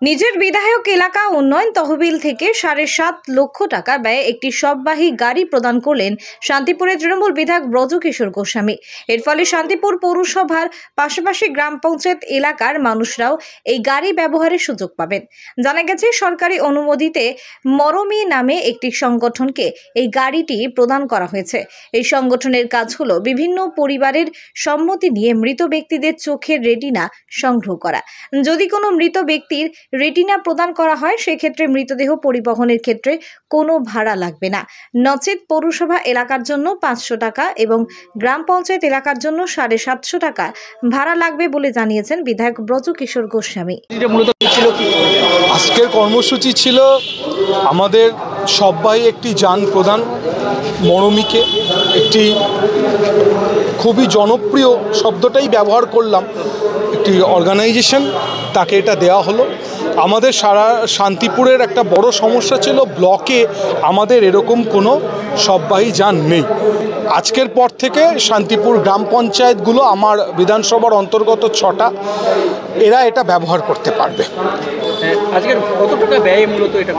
নিজের বিধায়ক এলাকা উন্নয়ন তহবিল থেকে ৭.৫ লক্ষ টাকা ব্যয়ে একটি সববাহী গাড়ি প্রদান করলেন শান্তিপুরের তৃণমূল বিধায়ক ব্রজকিশোর গোস্বামী। এর ফলে শান্তিপুর পৌরসভার পাশাপাশি গ্রাম পঞ্চায়েত এলাকার মানুষরাও এই গাড়ি ব্যবহারের সুযোগ পাবেন। জানা গেছে, সরকারি অনুমোদিতে মরমী নামে একটি সংগঠনকে এই গাড়িটি প্রদান করা হয়েছে। এই সংগঠনের কাজ হলো বিভিন্ন পরিবারের সম্মতি নিয়ে মৃত ব্যক্তিদের চোখের রেটিনা সংগ্রহ করা। যদি কোনো মৃত ব্যক্তির রেটিনা প্রদান করা হয়, সেক্ষেত্রে মৃতদেহ পরিবহনের ক্ষেত্রে কোনো ভাড়া লাগবে না। নচেত পৌরসভা এলাকার জন্য 500 টাকা এবং গ্রাম পঞ্চায়েত এলাকার জন্য 750 টাকা ভাড়া লাগবে বলে জানিয়েছেন বিধায়ক ব্রজকিশোর গোস্বামী। আজকের কর্মসূচি ছিল আমাদের সবাই একটি যান প্রদান মরমীকে, একটি খুবই জনপ্রিয় শব্দটাই ব্যবহার করলাম, একটি অর্গানাইজেশন, তাকে এটা দেওয়া হলো। আমাদের সারা শান্তিপুরের একটা বড় সমস্যা ছিল, ব্লকে আমাদের এরকম কোনো সববাহী যান নেই। আজকের পর থেকে শান্তিপুর গ্রাম পঞ্চায়েতগুলো, আমার বিধানসভার অন্তর্গত 6টা, এরা এটা ব্যবহার করতে পারবে। আজকের কত টাকা ব্যয় মূলত এটা?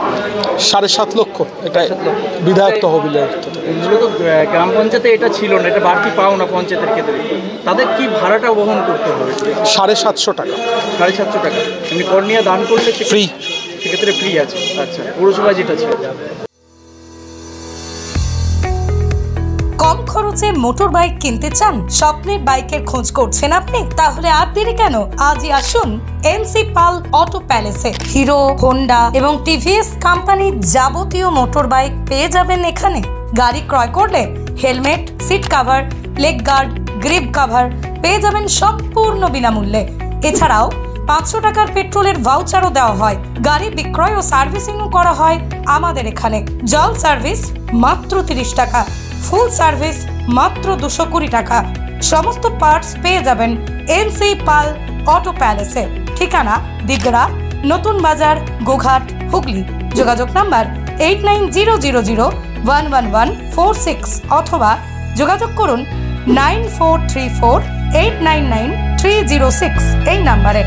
7.৫ লক্ষ এটা বিধায়ক তহবিলের। মূলত গ্রাম পঞ্চায়েতে এটা ছিল না, এটা বাড়তি পাও না পঞ্চায়েতের ক্ষেত্রে, তাদের কি ভাড়াটা বহন করতে হবে? 750 টাকা। 750 টাকা এমনি কর্নিয়া দান করলে ফ্রি, সেক্ষেত্রে ফ্রি আছে। আচ্ছা, পৌরসভা যেটা ছিল। কম খরচে মোটর বাইক কিনতে চান? স্বপ্নের বাইকের খোঁজ করছেন আপনি? তাহলে আর দেরি কেন, আজই আসুন এনসি পাল অটো প্যালেসে। হিরো, হোন্ডা এবং টিভিএস কোম্পানির যাবতীয় মোটর বাইক পেয়ে যাবেন এখানে। গাড়ি ক্রয় করলে helmet, seat cover, leg guard, grip cover পেয়ে যাবেন সম্পূর্ণ বিনামূল্যে। এছাড়াও 500 টাকার পেট্রোলের ভাউচারও দেওয়া হয়। গাড়ি বিক্রয় ও সার্ভিসিংও করা হয় আমাদের এখানে। জল সার্ভিস মাত্র 30 টাকা, ফুল সার্ভিস মাত্র 220 টাকা। সমস্ত পার্টস পেয়ে যাবেন এনসি পাল অটো প্যালেসে। ঠিকানা দিগড়া, নতুন বাজার, গোঘাট, হুগলি। যোগাযোগ নাম্বার 8900011146 অথবা যোগাযোগ করুন 9434899306 এই নাম্বারে।